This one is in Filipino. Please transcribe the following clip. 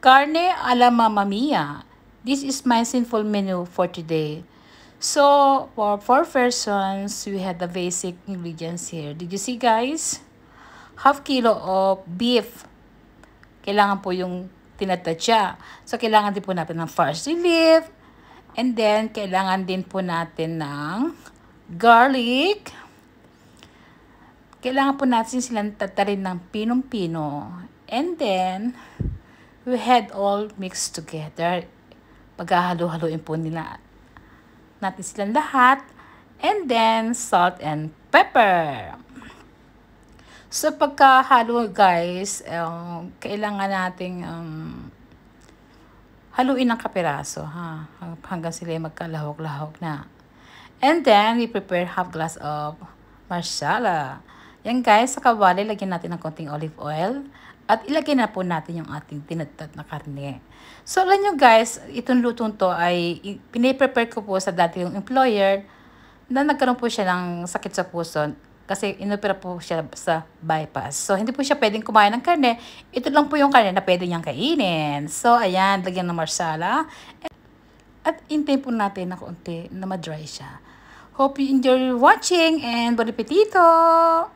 Carne a la Mamma Mia. This is my simple menu for today. So, for 4 persons, we had the basic ingredients here. Did you see, guys? Half kilo of beef. Kailangan po yung tinatadya. So, kailangan din po natin ng parsley leaf. And then, kailangan din po natin ng garlic. Kailangan po natin silang tatarin ng pinong-pino. And then, we had all mixed together. Paghahalo-haloin po nila natin silang lahat. And then, salt and pepper. So, pagkahalo, guys, kailangan nating haluin ng kapiraso, ha? Hanggang sila magkalahok-lahok na. And then, we prepare half glass of marsala. Yan, guys, sa kawali, lagyan natin ng konting olive oil. At ilagay na po natin yung ating tinatad na karne. So, alam nyo guys, itong lutong to ay piniprepare ko po sa dati yung employer na nagkaroon po siya ng sakit sa puso kasi inopera po siya sa bypass. So, hindi po siya pwedeng kumain ng karne. Ito lang po yung karne na pwede niyang kainin. So, ayan, lagyan ng marsala. At intay po natin na konti na ma-dry siya. Hope you enjoy watching and bon appetito!